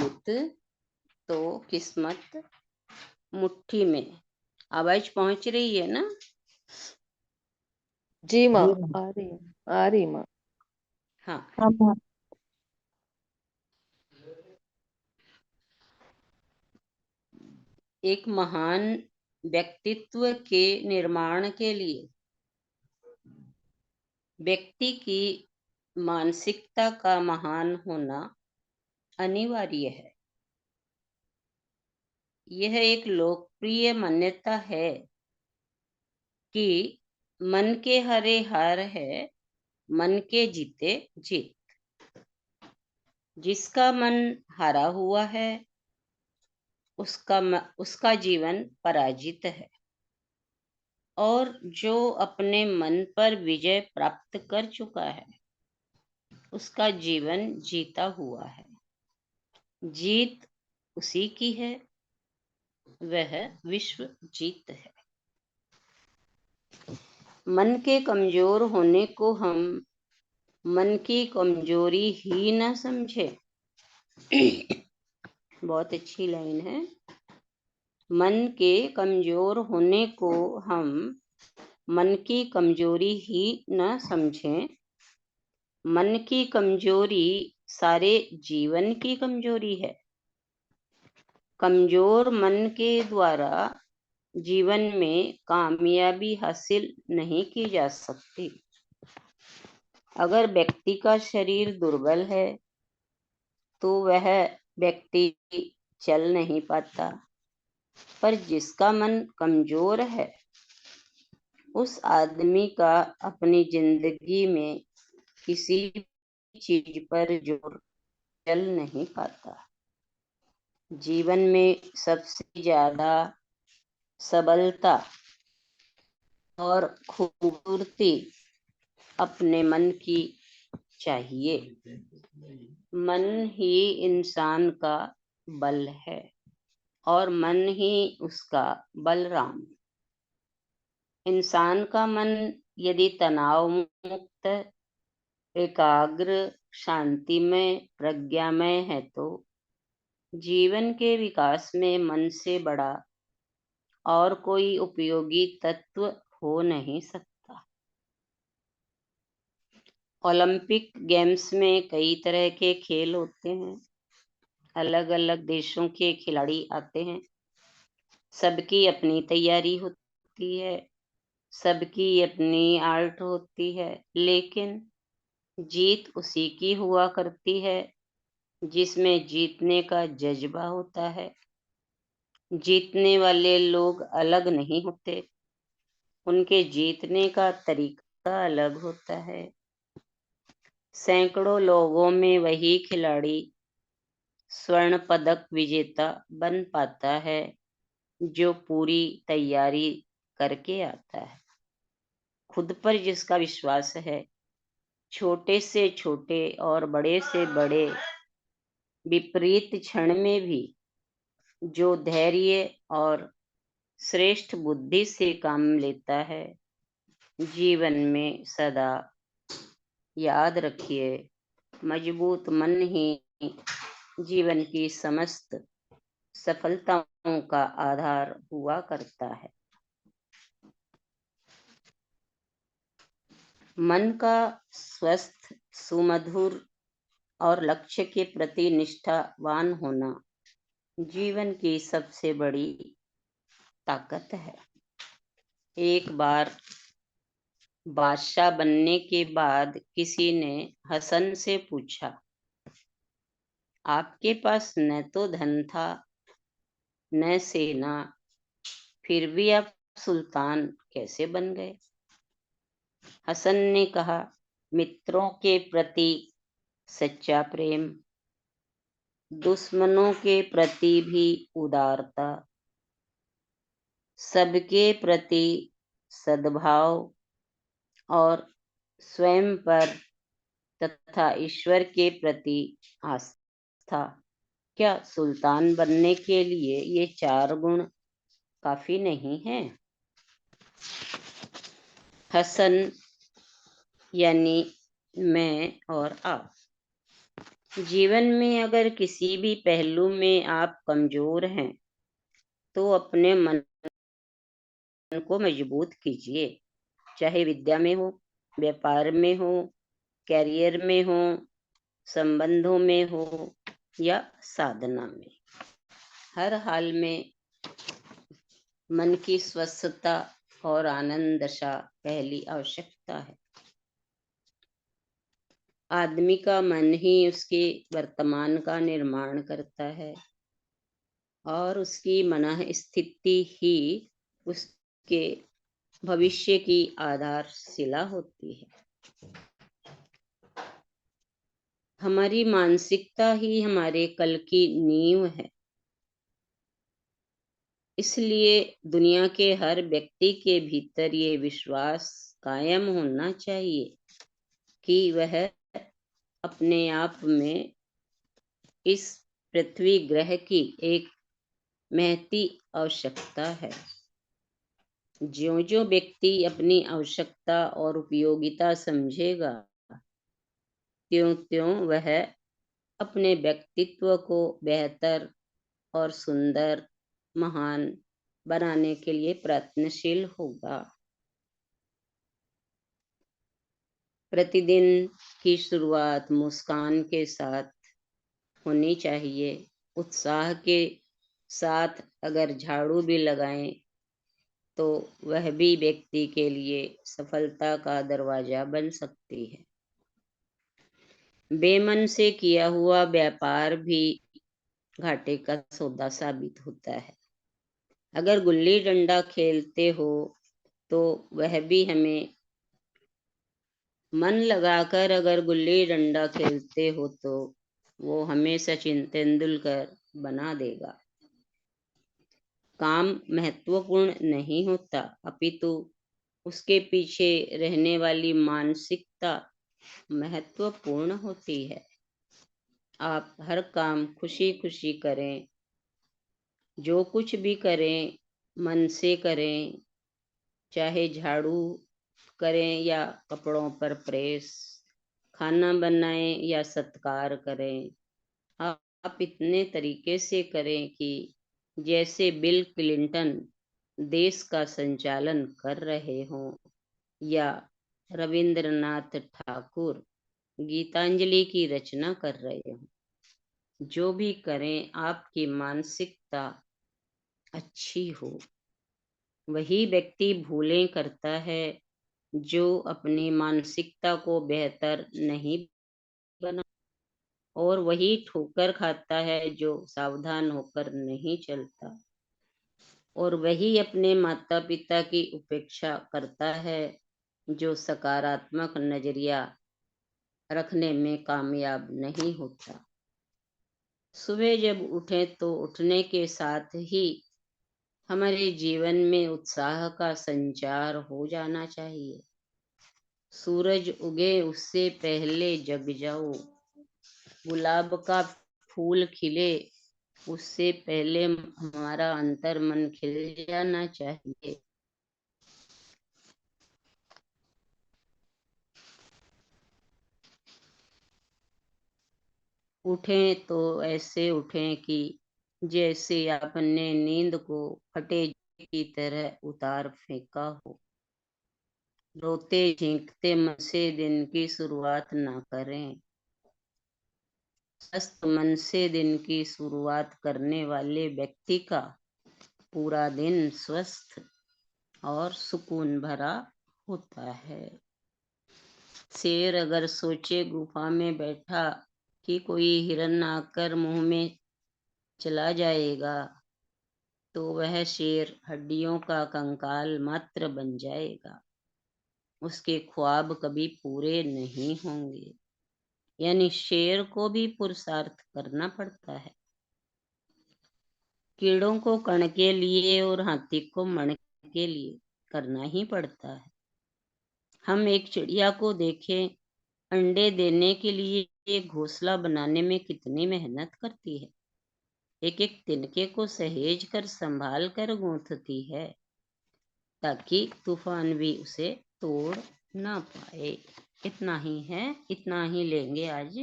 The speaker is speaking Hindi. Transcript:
मजबूत तो किस्मत मुट्ठी में। आवाज पहुंच रही है ना? जी माँ, आ रही है, आ रही माँ। हाँ। हाँ माँ। एक महान व्यक्तित्व के निर्माण के लिए व्यक्ति की मानसिकता का महान होना अनिवार्य है। यह एक लोकप्रिय मान्यता है कि मन के हारे हार है, मन के जीते जीत। जिसका मन हारा हुआ है उसका जीवन पराजित है, और जो अपने मन पर विजय प्राप्त कर चुका है उसका जीवन जीता हुआ है। जीत उसी की है, वह विश्व जीत है। मन के कमजोर होने को हम मन की कमजोरी ही न समझे। बहुत अच्छी लाइन है। मन के कमजोर होने को हम मन की कमजोरी ही न समझें। मन की कमजोरी सारे जीवन की कमजोरी है। कमजोर मन के द्वारा जीवन में कामयाबी हासिल नहीं की जा सकती। अगर व्यक्ति का शरीर दुर्बल है तो वह व्यक्ति चल नहीं पाता, पर जिसका मन कमजोर है उस आदमी का अपनी जिंदगी में किसी चीज पर जोर चल नहीं पाता। जीवन में सबसे ज्यादा सबलता और खूबसूरती अपने मन की चाहिए। मन ही इंसान का बल है और मन ही उसका बलराम। इंसान का मन यदि तनाव मुक्त, एकाग्र, शांतिमय, प्रज्ञामय है तो जीवन के विकास में मन से बड़ा और कोई उपयोगी तत्व हो नहीं सकता। ओलंपिक गेम्स में कई तरह के खेल होते हैं। अलग अलग देशों के खिलाड़ी आते हैं। सबकी अपनी तैयारी होती है, सबकी अपनी आर्ट होती है, लेकिन जीत उसी की हुआ करती है जिसमें जीतने का जज्बा होता है। जीतने वाले लोग अलग नहीं होते, उनके जीतने का तरीका अलग होता है। सैकड़ों लोगों में वही खिलाड़ी स्वर्ण पदक विजेता बन पाता है जो पूरी तैयारी करके आता है। खुद पर जिसका विश्वास है, छोटे से छोटे और बड़े से बड़े विपरीत क्षण में भी जो धैर्य और श्रेष्ठ बुद्धि से काम लेता है, जीवन में सदा याद रखिए, मजबूत मन ही जीवन की समस्त सफलताओं का आधार हुआ करता है। मन का स्वस्थ, सुमधुर और लक्ष्य के प्रति निष्ठावान होना जीवन की सबसे बड़ी ताकत है। एक बार बादशाह बनने के बाद किसी ने हसन से पूछा, आपके पास न तो धन था न सेना, फिर भी आप सुल्तान कैसे बन गए? हसन ने कहा, मित्रों के प्रति सच्चा प्रेम, दुश्मनों के प्रति भी उदारता, सबके प्रति सद्भाव और स्वयं पर तथा ईश्वर के प्रति आस्था। क्या सुल्तान बनने के लिए ये 4 गुण काफी नहीं है? हसन यानी मैं और आप। जीवन में अगर किसी भी पहलू में आप कमजोर हैं, तो अपने मन को मजबूत कीजिए। चाहे विद्या में हो, व्यापार में हो, करियर में हो, संबंधों में हो या साधना में। हर हाल में मन की स्वस्थता और आनंद दशा पहली आवश्यकता है। आदमी का मन ही उसके वर्तमान का निर्माण करता है और उसकी मनः स्थिति ही उसके भविष्य की आधारशिला होती है। हमारी मानसिकता ही हमारे कल की नींव है। इसलिए दुनिया के हर व्यक्ति के भीतर ये विश्वास कायम होना चाहिए कि वह अपने आप में इस पृथ्वी ग्रह की एक महती आवश्यकता है। ज्यों ज्यों व्यक्ति अपनी आवश्यकता और उपयोगिता समझेगा, त्यों त्यों वह अपने व्यक्तित्व को बेहतर और सुंदर, महान बनाने के लिए प्रयत्नशील होगा। प्रतिदिन की शुरुआत मुस्कान के साथ होनी चाहिए। उत्साह के साथ अगर झाड़ू भी लगाएं, तो वह भी व्यक्ति के लिए सफलता का दरवाजा बन सकती है। बेमन से किया हुआ व्यापार भी घाटे का सौदा साबित होता है। अगर गुल्ली डंडा खेलते हो, तो वह भी हमें मन लगाकर अगर गुल्ली डंडा खेलते हो, तो वो हमें सचिन तेंदुलकर बना देगा। काम महत्वपूर्ण नहीं होता, अपितु उसके पीछे रहने वाली मानसिकता महत्वपूर्ण होती है। आप हर काम खुशी खुशी करें, जो कुछ भी करें मन से करें, चाहे झाड़ू करें या कपड़ों पर प्रेस, खाना बनाएं या सत्कार करें। आप इतने तरीके से करें कि जैसे बिल क्लिंटन देश का संचालन कर रहे हों या रविंद्रनाथ ठाकुर गीतांजलि की रचना कर रहे हों। जो भी करें, आपकी मानसिकता अच्छी हो। वही व्यक्ति भूलें करता है जो अपनी मानसिकता को बेहतर नहीं बना, और वही ठोकर खाता है जो सावधान होकर नहीं चलता, और वही अपने माता पिता की उपेक्षा करता है जो सकारात्मक नजरिया रखने में कामयाब नहीं होता। सुबह जब उठें तो उठने के साथ ही हमारे जीवन में उत्साह का संचार हो जाना चाहिए। सूरज उगे उससे पहले जग जाओ, गुलाब का फूल खिले उससे पहले हमारा अंतर मन खिल जाना चाहिए। उठें तो ऐसे उठें कि जैसे आपने नींद को फटे की तरह उतार फेंका हो। रोते झींकते मन से दिन की शुरुआत ना करें। स्वस्थ मन से दिन की शुरुआत करने वाले व्यक्ति का पूरा दिन स्वस्थ और सुकून भरा होता है। शेर अगर सोचे गुफा में बैठा कि कोई हिरन आकर मुंह में चला जाएगा, तो वह शेर हड्डियों का कंकाल मात्र बन जाएगा। उसके ख्वाब कभी पूरे नहीं होंगे। यानी शेर को भी पुरुषार्थ करना पड़ता है। कीड़ों को कण के लिए और हाथी को मण के लिए करना ही पड़ता है। हम एक चिड़िया को देखें, अंडे देने के लिए एक घोंसला बनाने में कितनी मेहनत करती है। एक एक तिनके को सहेज कर संभाल कर गूंथती है, ताकि तूफान भी उसे तोड़ ना पाए। इतना ही है, इतना ही लेंगे आज।